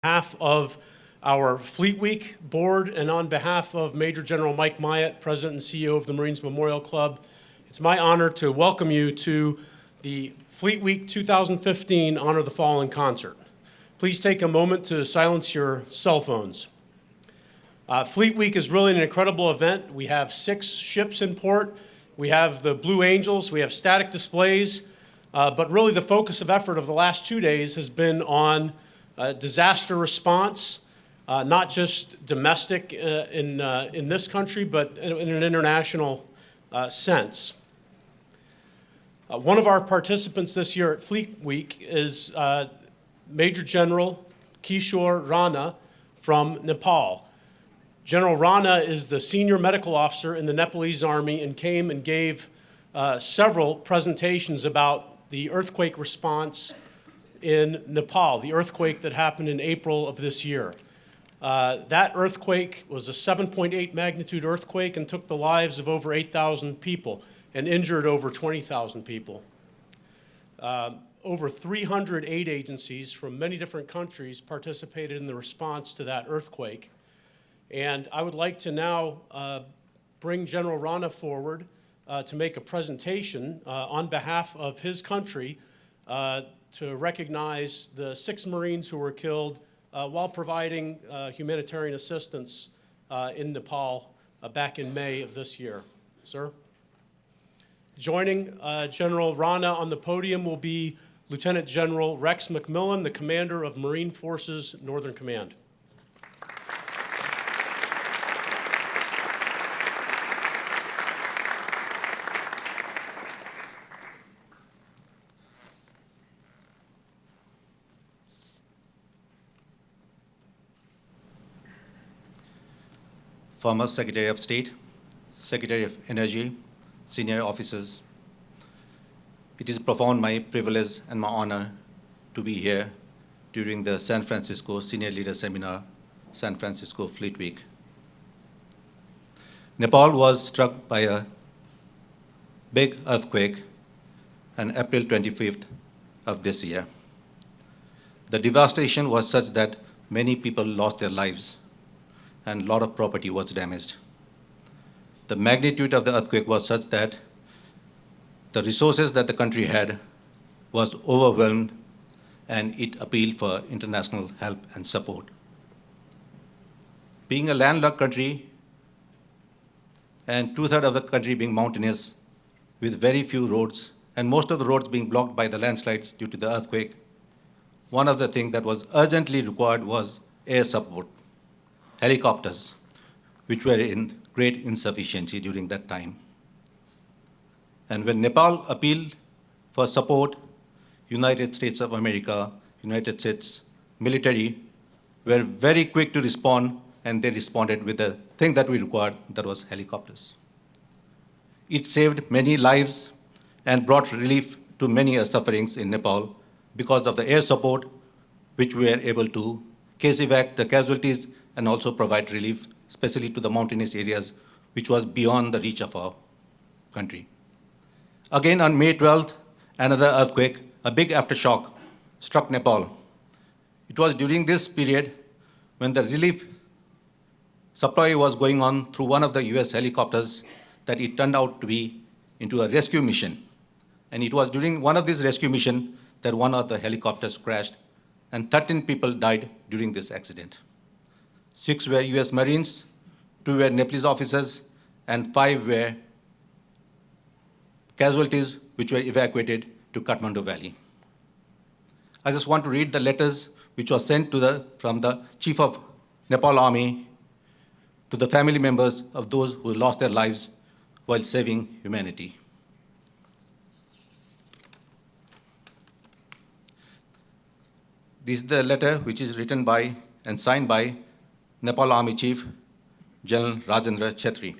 behalf of our Fleet Week board and on behalf of Major General Mike Myatt, President and CEO of the Marines Memorial Club, it's my honor to welcome you to the Fleet Week 2015 Honor the Fallen concert. Please take a moment to silence your cell phones. Fleet Week is really an incredible event. We have 6 ships in port. We have the Blue Angels. We have static displays. But really the focus of effort of the last 2 days has been on disaster response, not just domestic in this country, but in an international sense. One of our participants this year at Fleet Week is Major General Kishore Rana from Nepal. General Rana is the senior medical officer in the Nepalese Army and came and gave several presentations about the earthquake response in Nepal, the earthquake that happened in April of this year. That earthquake was a 7.8 magnitude earthquake and took the lives of over 8,000 people and injured over 20,000 people. Over 300 aid agencies from many different countries participated in the response to that earthquake. And I would like to now bring General Rana forward to make a presentation on behalf of his country to recognize the 6 Marines who were killed while providing humanitarian assistance in Nepal back in May of this year. Sir? Joining General Rana on the podium will be Lieutenant General Rex McMillan, the commander of Marine Forces Northern Command. Former Secretary of State, Secretary of Energy, senior officers, it is profound my privilege and my honor to be here during the San Francisco Senior Leader Seminar, San Francisco Fleet Week. Nepal was struck by a big earthquake on April 25th of this year. The devastation was such that many people lost their lives and a lot of property was damaged. The magnitude of the earthquake was such that the resources that the country had was overwhelmed and it appealed for international help and support. Being a landlocked country and 2/3 of the country being mountainous with very few roads and most of the roads being blocked by the landslides due to the earthquake, one of the things that was urgently required was air support. Helicopters, which were in great insufficiency during that time. And when Nepal appealed for support, United States of America, United States military were very quick to respond, and they responded with the thing that we required, that was helicopters. It saved many lives and brought relief to many sufferings in Nepal because of the air support, which we were able to case evac the casualties and also provide relief, especially to the mountainous areas, which was beyond the reach of our country. Again, on May 12th, another earthquake, a big aftershock, struck Nepal. It was during this period when the relief supply was going on through one of the US helicopters that it turned out to be into a rescue mission. And it was during one of these rescue missions that one of the helicopters crashed and 13 people died during this accident. 6 were US Marines, 2 were Nepalese officers, and 5 were casualties which were evacuated to Kathmandu Valley. I just want to read the letters which were sent from the Chief of Nepal Army to the family members of those who lost their lives while saving humanity. This is the letter which is written by and signed by Nepal Army Chief General Rajendra Chetri.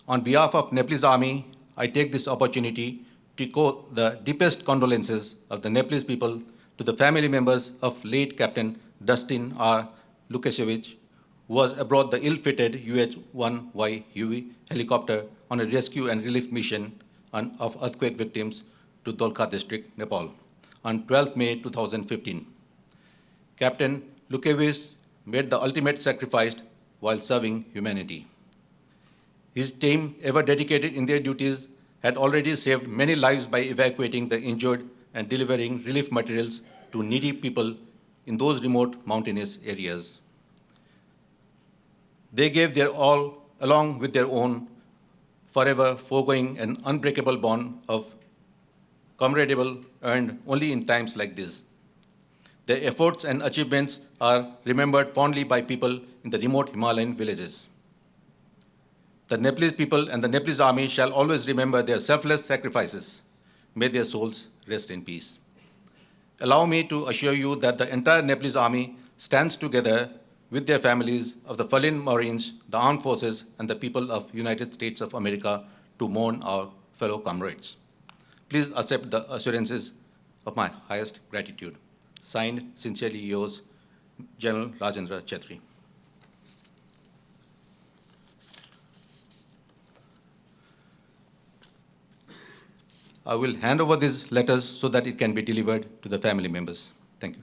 On behalf of Nepalese Army, I take this opportunity to echo the deepest condolences of the Nepalese people to the family members of late Captain Dustin R. Lukashevich, who was aboard the ill-fated UH-1Y Huey helicopter on a rescue and relief mission of earthquake victims to Dolkha district, Nepal, on 12 May 2015. Captain Lukewicz made the ultimate sacrifice while serving humanity. His team, ever dedicated in their duties, had already saved many lives by evacuating the injured and delivering relief materials to needy people in those remote mountainous areas. They gave their all along with their own, forever foregoing an unbreakable bond of camaraderie earned only in times like this. Their efforts and achievements are remembered fondly by people in the remote Himalayan villages. The Nepalese people and the Nepalese army shall always remember their selfless sacrifices. May their souls rest in peace. Allow me to assure you that the entire Nepalese army stands together with their families of the fallen Marines, the armed forces, and the people of United States of America to mourn our fellow comrades. Please accept the assurances of my highest gratitude. Signed, sincerely yours, General Rajendra Chetri. I will hand over these letters so that it can be delivered to the family members. Thank you.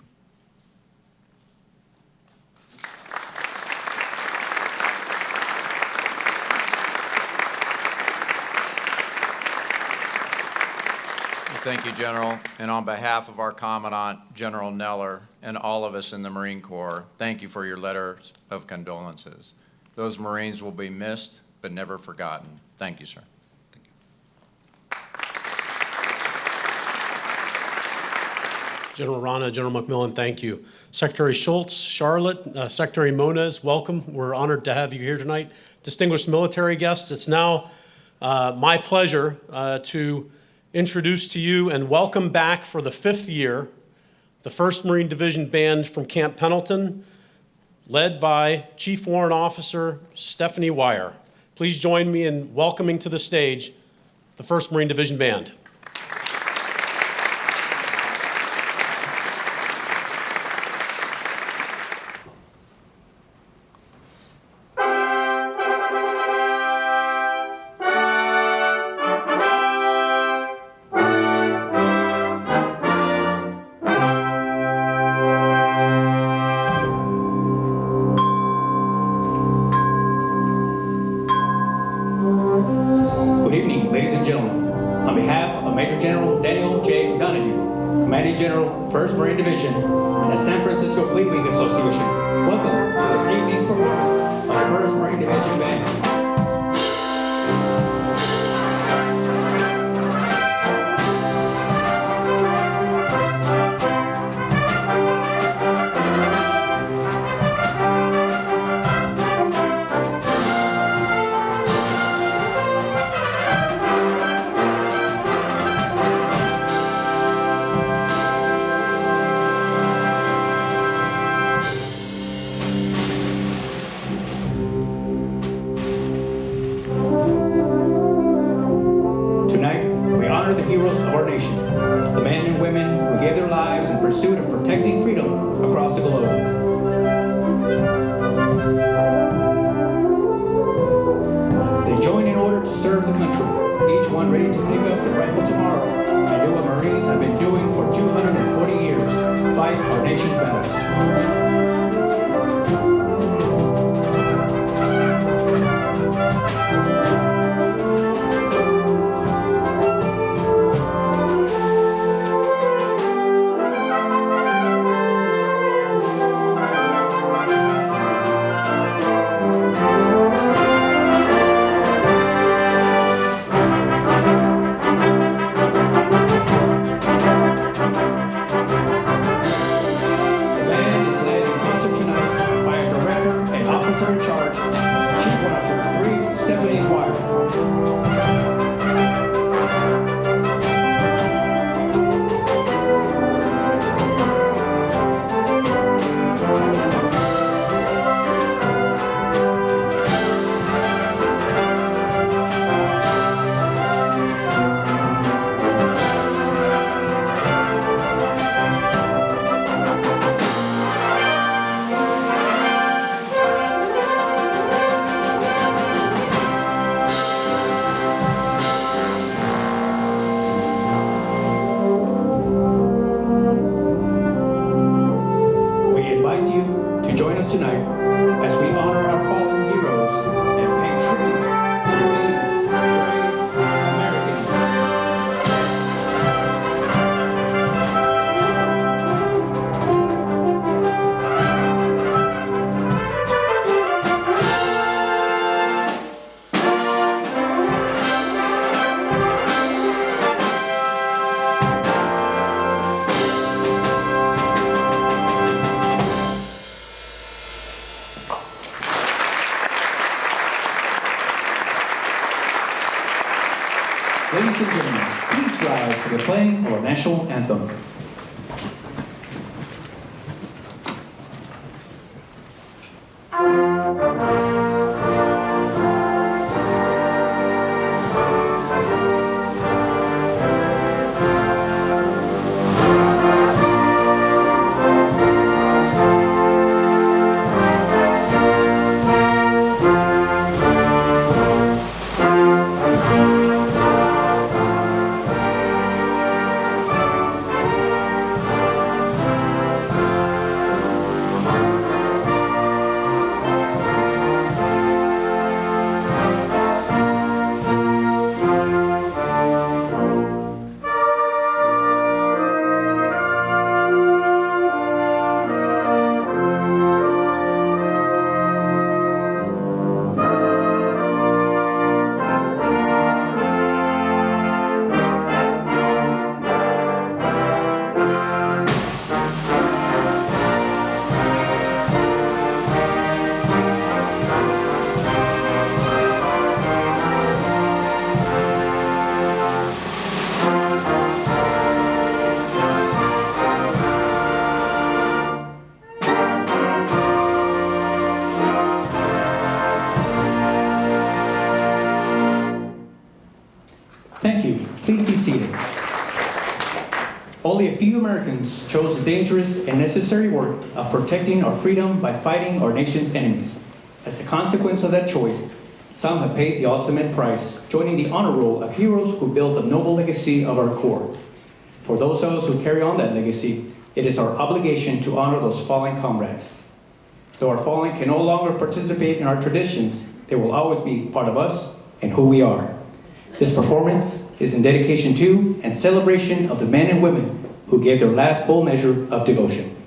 Thank you, General. And on behalf of our Commandant, General Neller, and all of us in the Marine Corps, thank you for your letters of condolences. Those Marines will be missed, but never forgotten. Thank you, sir. General Rana, General McMillan, thank you. Secretary Schultz, Charlotte, Secretary Moniz, welcome. We're honored to have you here tonight. Distinguished military guests, it's now my pleasure to introduce to you and welcome back for the 5th year the 1st Marine Division Band from Camp Pendleton, led by Chief Warrant Officer Stephanie Wire. Please join me in welcoming to the stage the 1st Marine Division Band. Is led our national anthem. Thank you. Please be seated. Only a few Americans chose the dangerous and necessary work of protecting our freedom by fighting our nation's enemies. As a consequence of that choice, some have paid the ultimate price, joining the honor roll of heroes who built the noble legacy of our Corps. For those of us who carry on that legacy, it is our obligation to honor those fallen comrades. Though our fallen can no longer participate in our traditions, they will always be part of us and who we are. This performance is in dedication to and celebration of the men and women who gave their last full measure of devotion.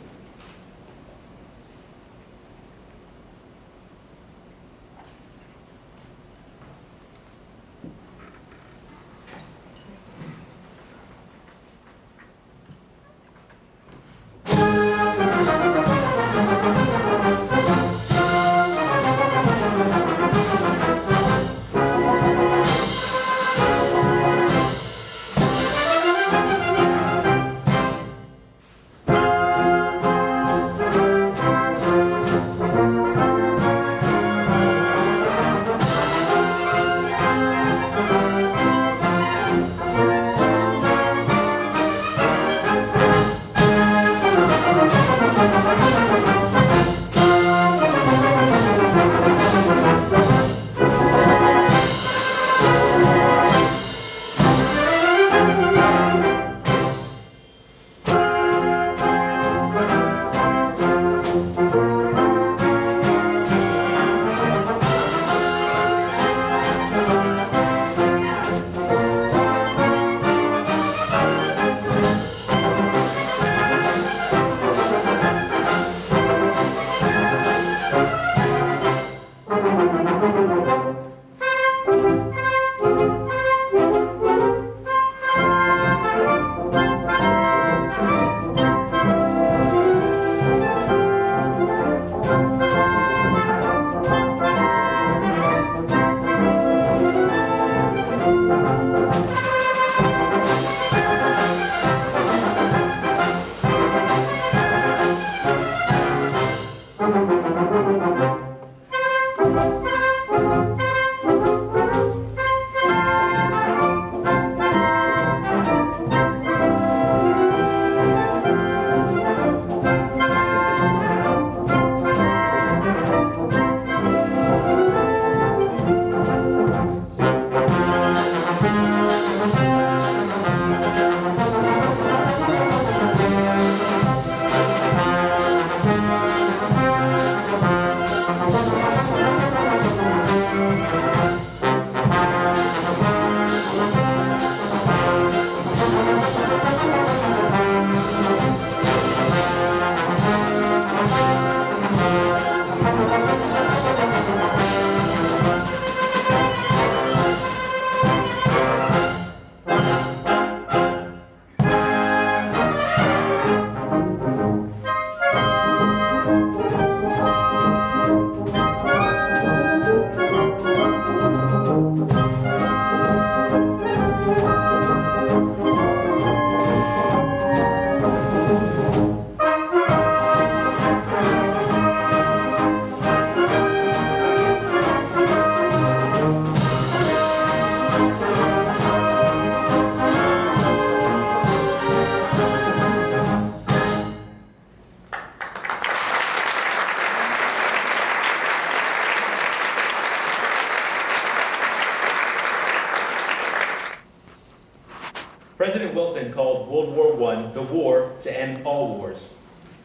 Pendleton called World War I the war to end all wars.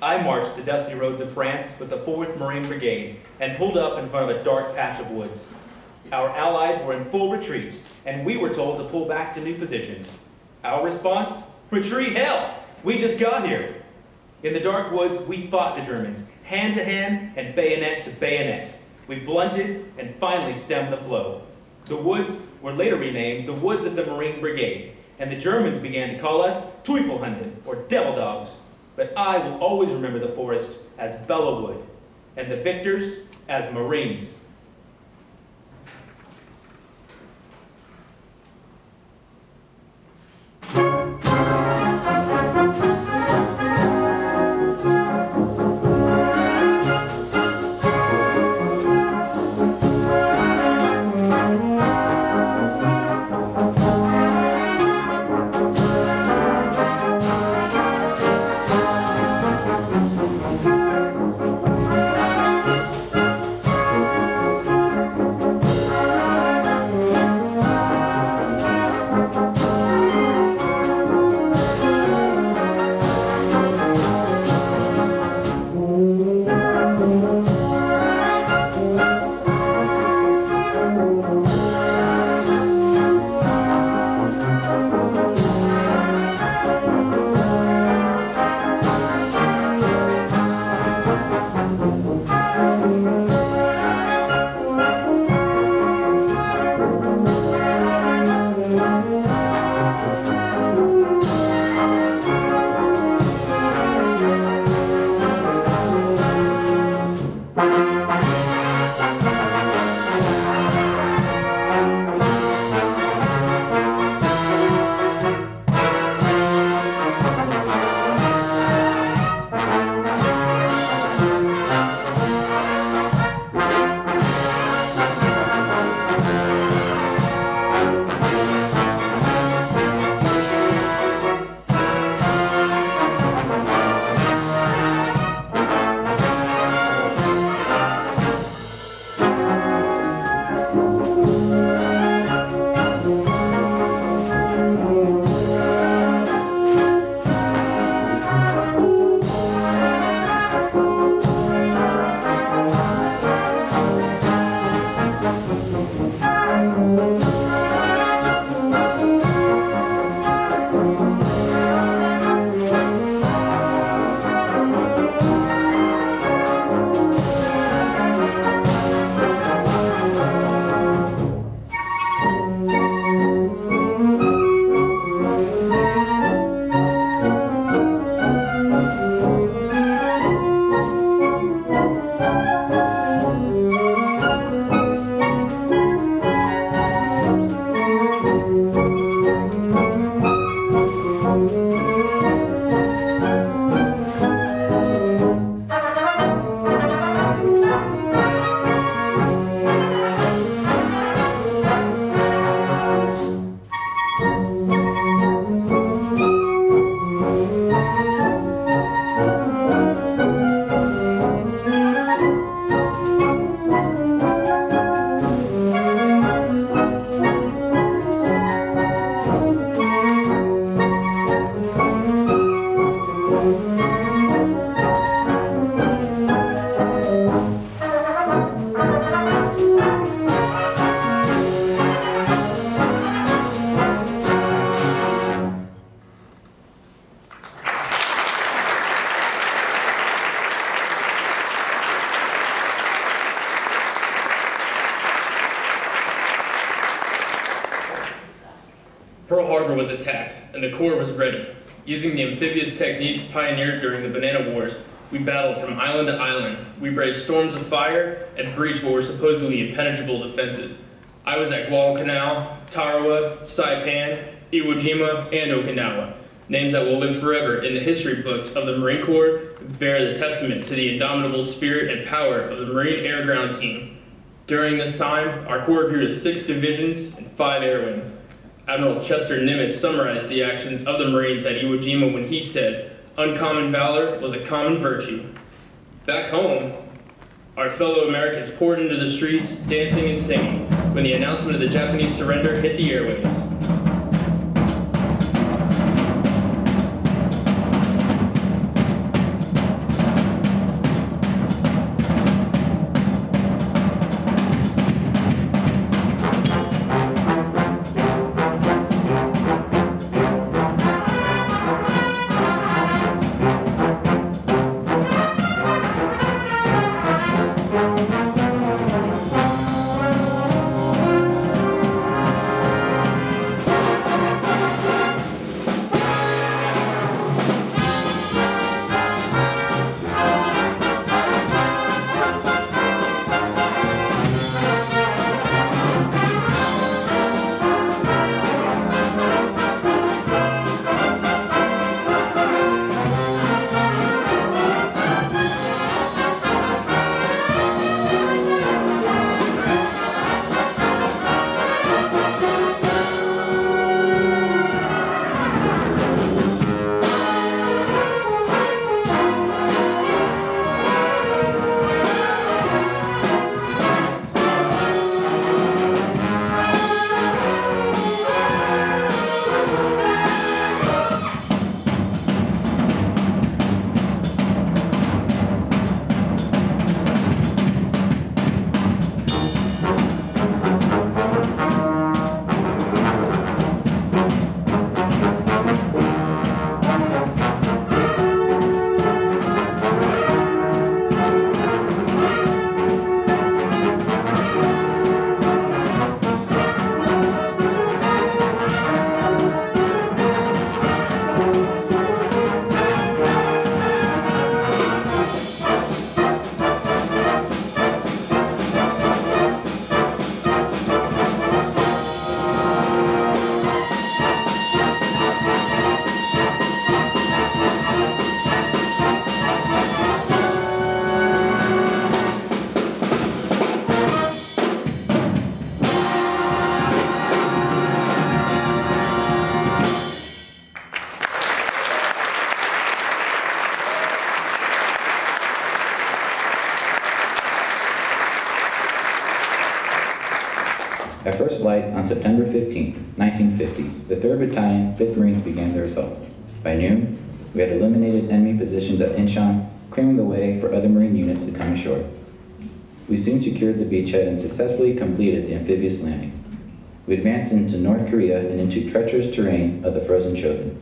I marched the dusty roads of France with the 4th Marine Brigade and pulled up in front of a dark patch of woods. Our allies were in full retreat, and we were told to pull back to new positions. Our response? Retreat hell! We just got here. In the dark woods, we fought the Germans, hand to hand and bayonet to bayonet. We blunted and finally stemmed the flow. The woods were later renamed the Woods of the Marine Brigade, and the Germans began to call us Teufelhunde, or devil dogs. But I will always remember the forest as Bellawood, and the victors as Marines. Pearl Harbor was attacked, and the Corps was ready. Using the amphibious techniques pioneered during the Banana Wars, we battled from island to island. We braved storms of fire and breached what were supposedly impenetrable defenses. I was at Guadalcanal, Tarawa, Saipan, Iwo Jima, and Okinawa. Names that will live forever in the history books of the Marine Corps, bear the testament to the indomitable spirit and power of the Marine Air Ground Team. During this time, our Corps grew to 6 divisions and 5 air wings. Admiral Chester Nimitz summarized the actions of the Marines at Iwo Jima when he said, "Uncommon valor was a common virtue." Back home, our fellow Americans poured into the streets, dancing and singing, when the announcement of the Japanese surrender hit the airwaves. At first light on September 15, 1950, the 3rd Battalion, 5th Marines began their assault. By noon, we had eliminated enemy positions at Incheon, clearing the way for other Marine units to come ashore. We soon secured the beachhead and successfully completed the amphibious landing. We advanced into North Korea and into treacherous terrain of the frozen Chosin.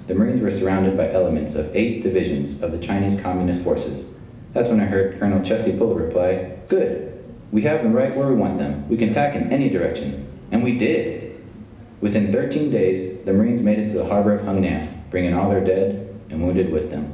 The Marines were surrounded by elements of 8 divisions of the Chinese Communist forces. That's when I heard Colonel Chesty Puller reply, "Good, we have them right where we want them. We can attack in any direction." And we did. Within 13 days, the Marines made it to the harbor of Hungnam, bringing all their dead and wounded with them.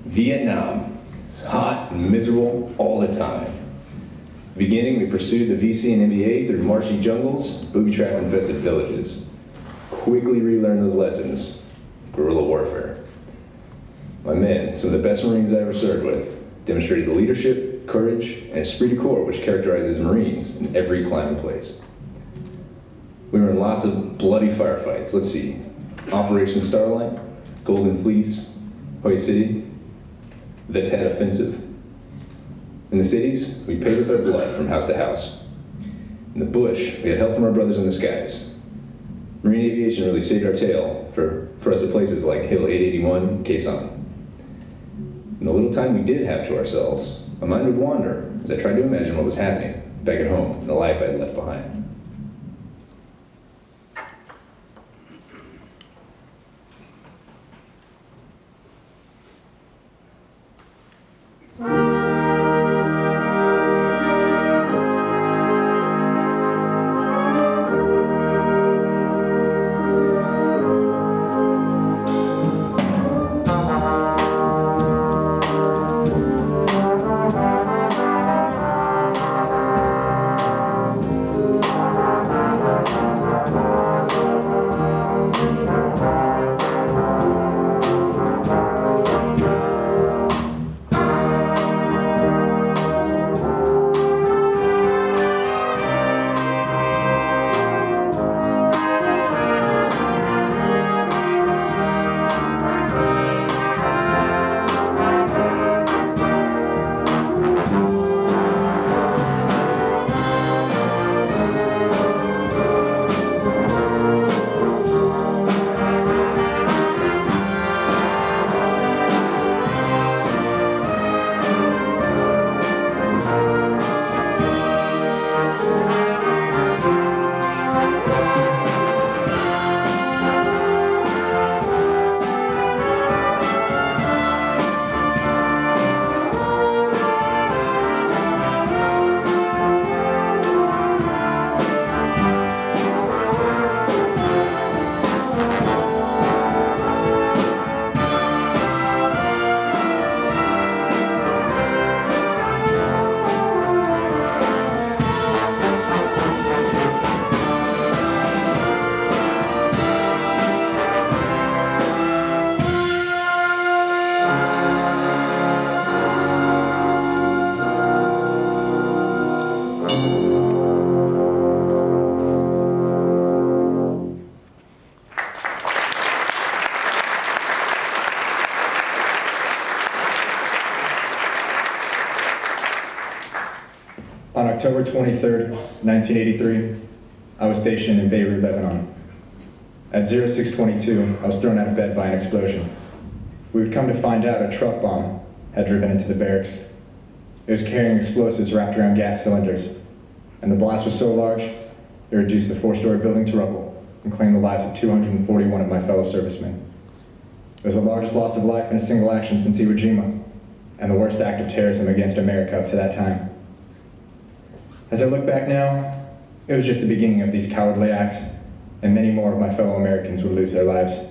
Vietnam. It's hot and miserable all the time. Beginning, we pursued the VC and MBA through marshy jungles, booby-trap-infested villages. Quickly relearned those lessons. Guerrilla warfare. My men, some of the best Marines I ever served with, demonstrated the leadership, courage, and esprit de corps which characterizes Marines in every climate and place. We were in lots of bloody firefights. Let's see. Operation Starlight, Golden Fleece, Hoi City, the Tet Offensive. In the cities, we paid with our blood from house to house. In the bush, we had help from our brothers in the skies. Marine aviation really saved our tail for us at places like Hill 881, Khe Sanh. In the little time we did have to ourselves, my mind would wander as I tried to imagine what was happening back at home in the life I had left behind. On October 23rd, 1983, I was stationed in Beirut, Lebanon. At 0622, I was thrown out of bed by an explosion. We would come to find out a truck bomb had driven into the barracks. It was carrying explosives wrapped around gas cylinders, and the blast was so large, it reduced the 4-story building to rubble and claimed the lives of 241 of my fellow servicemen. It was the largest loss of life in a single action since Iwo Jima, and the worst act of terrorism against America up to that time. As I look back now, it was just the beginning of these cowardly acts, and many more of my fellow Americans would lose their lives.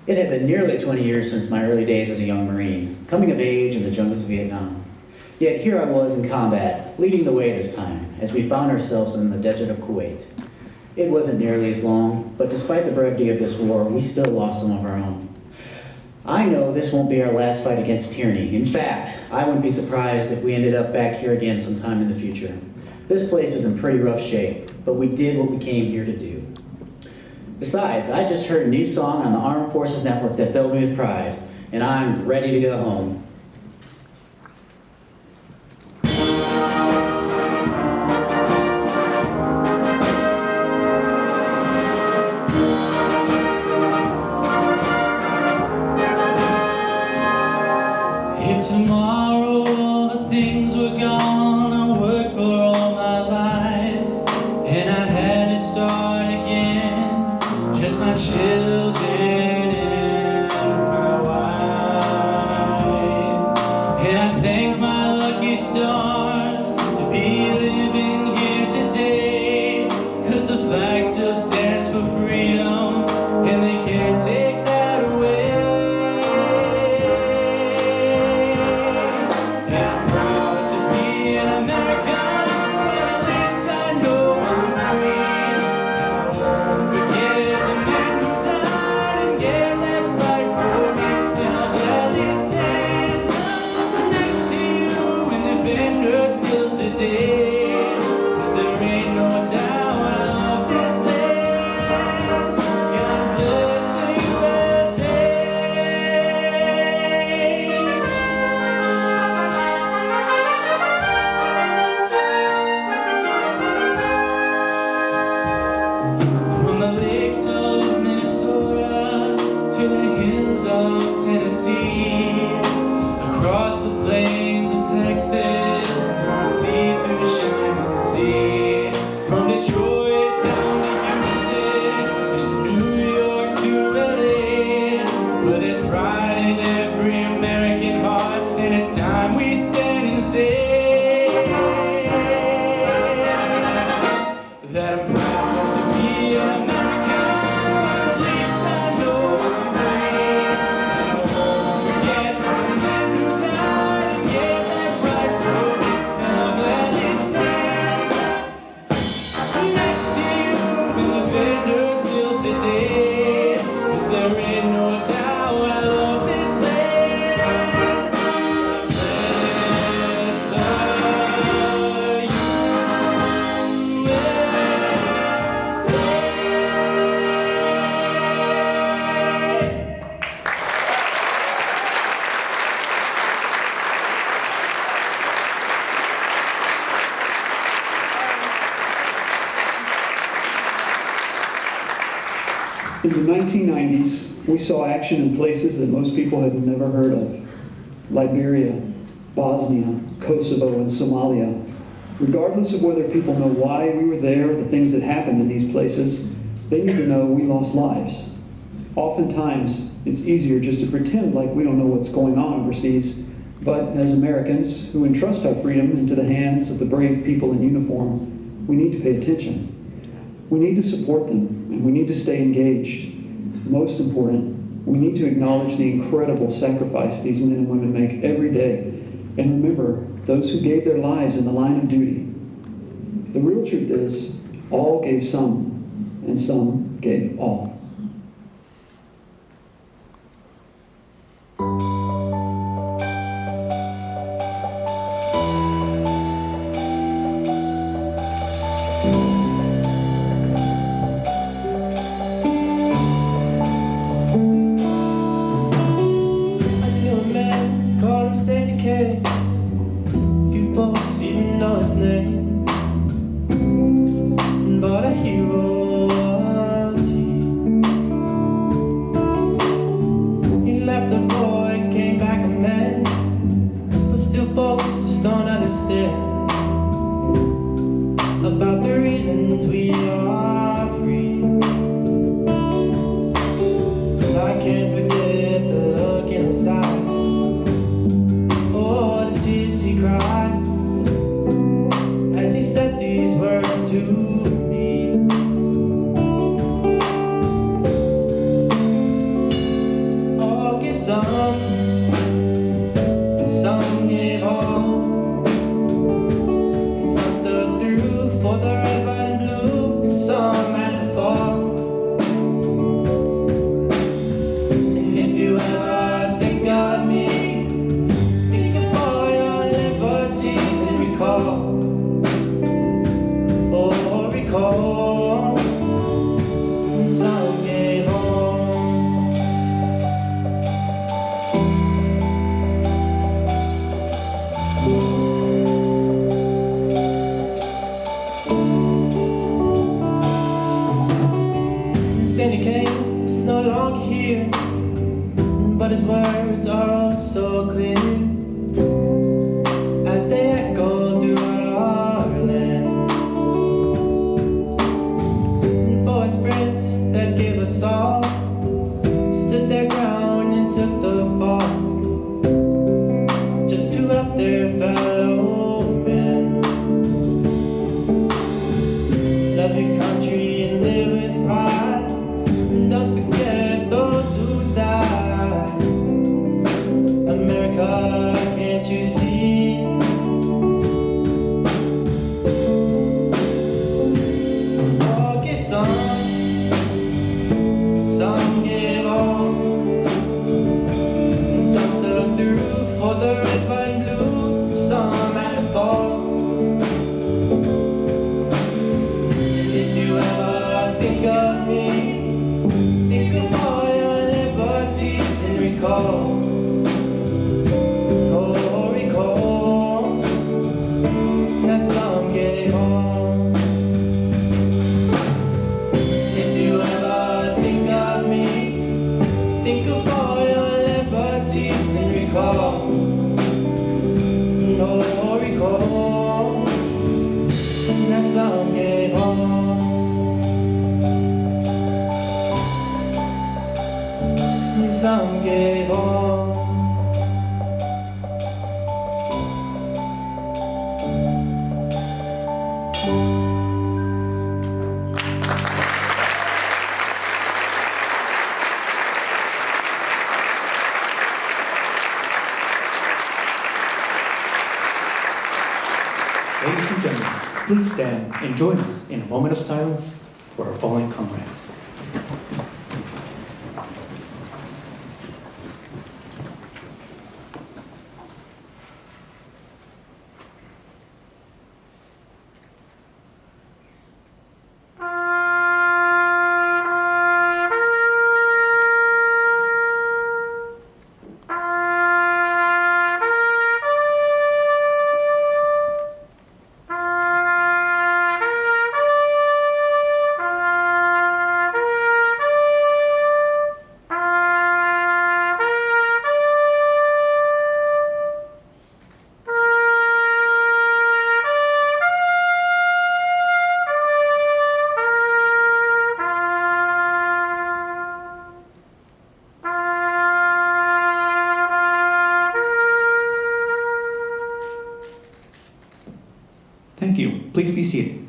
It had been nearly 20 years since my early days as a young Marine, coming of age in the jungles of Vietnam. Yet here I was in combat, leading the way this time, as we found ourselves in the desert of Kuwait. It wasn't nearly as long, but despite the brevity of this war, we still lost some of our own. I know this won't be our last fight against tyranny. In fact, I wouldn't be surprised if we ended up back here again sometime in the future. This place is in pretty rough shape, but we did what we came here to do. Besides, I just heard a new song on the Armed Forces Network that filled me with pride, and I'm ready to go home. If tomorrow all the things were gone, I worked for all my life, and I had to start again, just my children and my wife. And I thank my lucky stars to be living here today, 'cause the flag still stands for freedom, and they can't take that away. Tennessee, across the plains of Texas, from sea to shining sea, from Detroit down to Houston, and New York to LA, where there's pride in every American heart, and it's time we stand and say that I'm proud to be an American. At least I know I'm free. In the 1990s, we saw action in places that most people had never heard of. Liberia, Bosnia, Kosovo, and Somalia. Regardless of whether people know why we were there, the things that happened in these places, they need to know we lost lives. Oftentimes, it's easier just to pretend like we don't know what's going on overseas, but as Americans who entrust our freedom into the hands of the brave people in uniform, we need to pay attention. We need to support them, and we need to stay engaged. Most important, we need to acknowledge the incredible sacrifice these men and women make every day, and remember those who gave their lives in the line of duty. The real truth is, all gave some, and some gave all. But a hero was he. He left a boy, came back a man, but still folks just don't understand about the reasons we are free. And I can't forget the look in his eyes, oh, the tears he cried as he said these words to me. Kane is no longer here, but his words are oh so clear as they echo throughout our land. Boys, friends that gave us all stood their ground and took the fall just to help their fellow men. Love your country and live with pride, and don't forget those who died. America, can't you see? All give some give all, and some stuck through for the red, white, and blue. Some had to fall. If you ever think of me, think of all your liberties and recall. Oh, recall that some gave all. If you ever think of me, think of all your liberties and recall. Oh, recall that some gave all. Some gave all. Ladies and gentlemen, please stand and join us in a moment of silence for our fallen comrades. Thank you. Please be seated.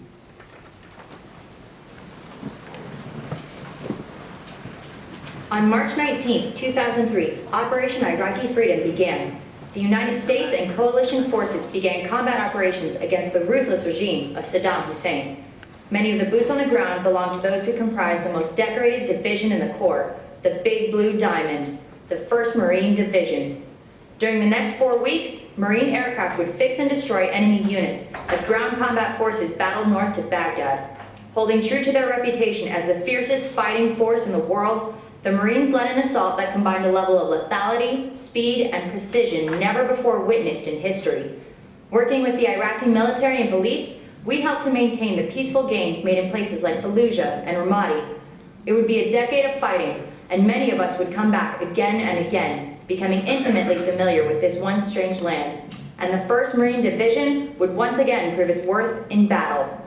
On March 19, 2003, Operation Iraqi Freedom began. The United States and coalition forces began combat operations against the ruthless regime of Saddam Hussein. Many of the boots on the ground belong to those who comprise the most decorated division in the Corps, the Big Blue Diamond, the 1st Marine Division. During the next 4 weeks, Marine aircraft would fix and destroy enemy units as ground combat forces battled north to Baghdad. Holding true to their reputation as the fiercest fighting force in the world, the Marines led an assault that combined a level of lethality, speed, and precision never before witnessed in history. Working with the Iraqi military and police, we helped to maintain the peaceful gains made in places like Fallujah and Ramadi. It would be a decade of fighting, and many of us would come back again and again, becoming intimately familiar with this one strange land. And the 1st Marine Division would once again prove its worth in battle.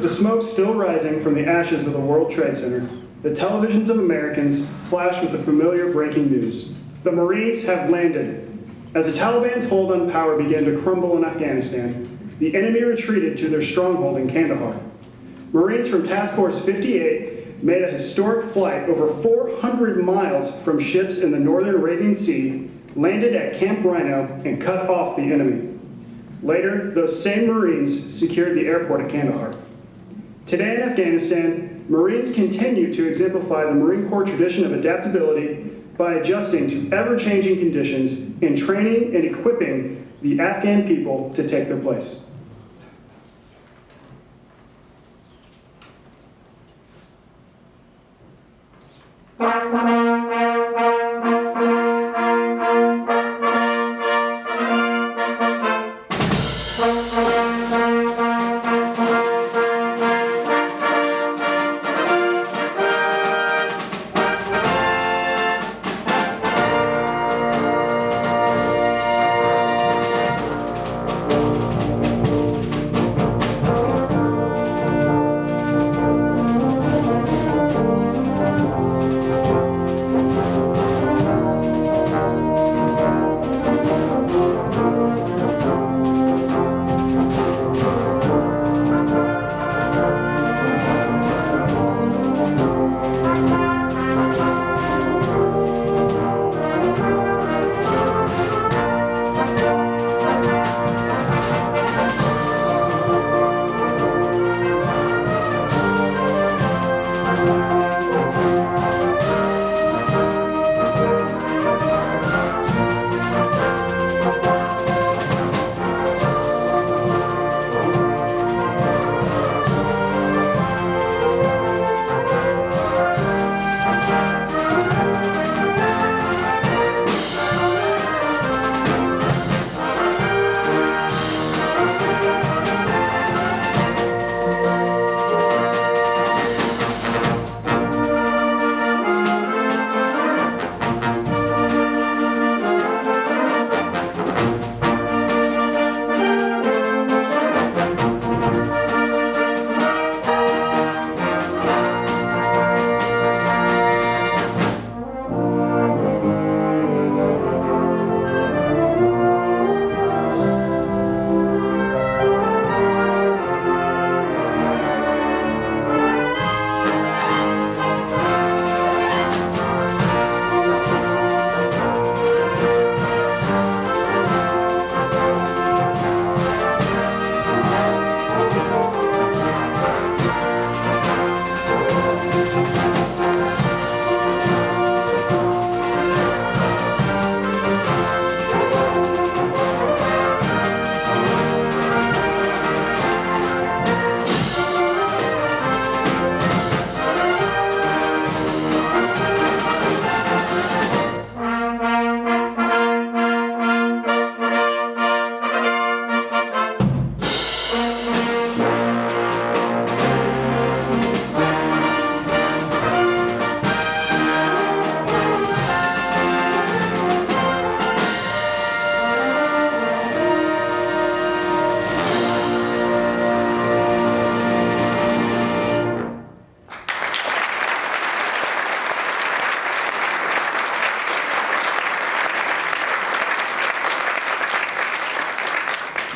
With the smoke still rising from the ashes of the World Trade Center, the televisions of Americans flash with the familiar breaking news. The Marines have landed. As the Taliban's hold on power began to crumble in Afghanistan, the enemy retreated to their stronghold in Kandahar. Marines from Task Force 58 made a historic flight over 400 miles from ships in the northern Arabian Sea, landed at Camp Rhino, and cut off the enemy. Later, those same Marines secured the airport at Kandahar. Today in Afghanistan, Marines continue to exemplify the Marine Corps tradition of adaptability by adjusting to ever-changing conditions and training and equipping the Afghan people to take their place.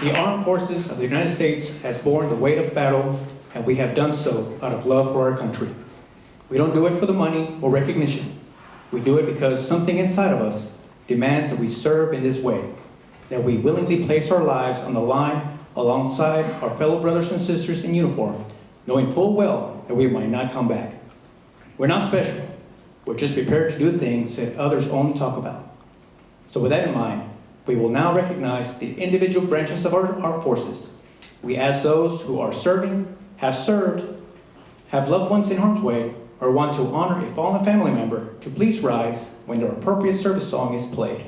The armed forces of the United States has borne the weight of battle, and we have done so out of love for our country. We don't do it for the money or recognition. We do it because something inside of us demands that we serve in this way, that we willingly place our lives on the line alongside our fellow brothers and sisters in uniform, knowing full well that we might not come back. We're not special. We're just prepared to do things that others only talk about. So with that in mind, we will now recognize the individual branches of our forces. We ask those who are serving, have served, have loved ones in harm's way, or want to honor a fallen family member to please rise when the appropriate service song is played.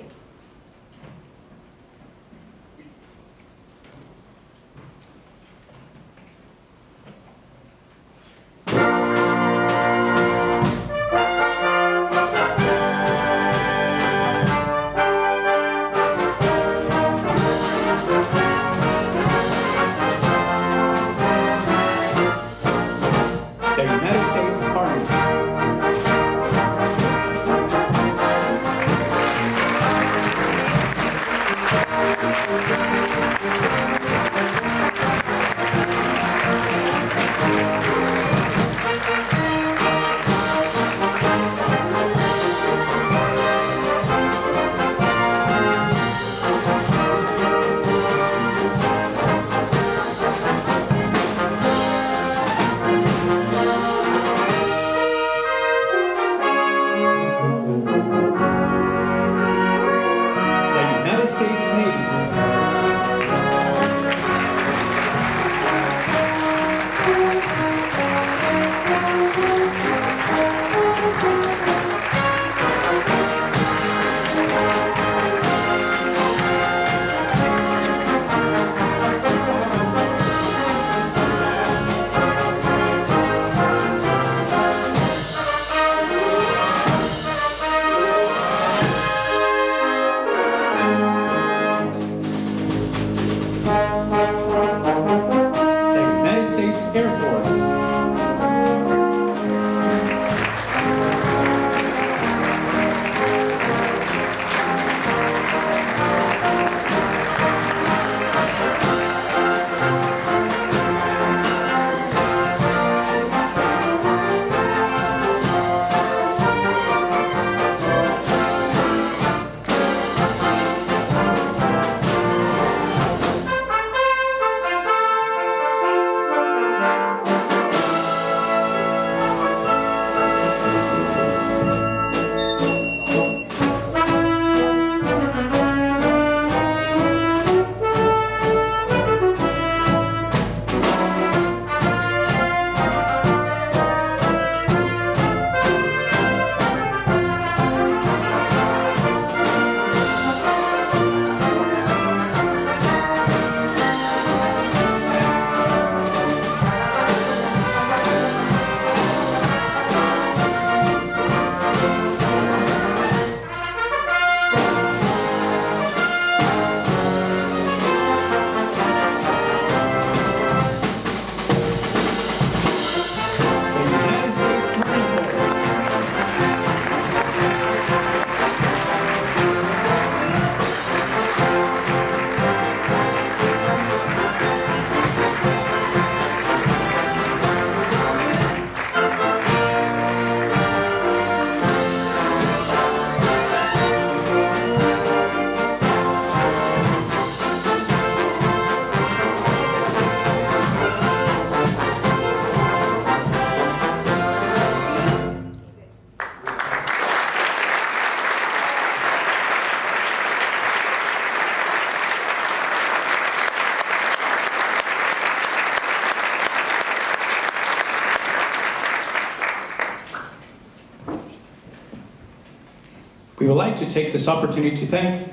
We would like to take this opportunity to thank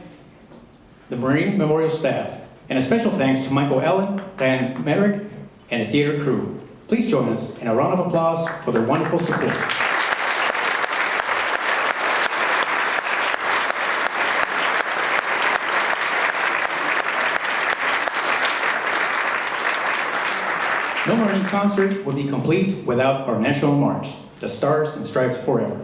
the Marine Memorial staff, and a special thanks to Michael Allen, Dan Merrick, and the theater crew. Please join us in a round of applause for their wonderful support. No Marine concert would be complete without our national march, the Stars and Stripes Forever.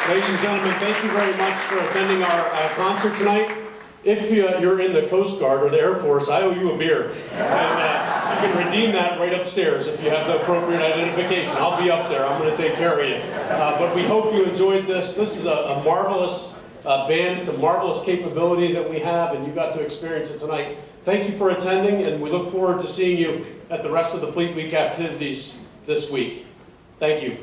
Ladies and gentlemen, thank you very much for attending our concert tonight. If you're in the Coast Guard or the Air Force, I owe you a beer. And you can redeem that right upstairs if you have the appropriate identification. I'll be up there. I'm going to take care of you. But we hope you enjoyed this. This is a marvelous band. It's a marvelous capability that we have, and you got to experience it tonight. Thank you for attending, and we look forward to seeing you at the rest of the Fleet Week activities this week. Thank you.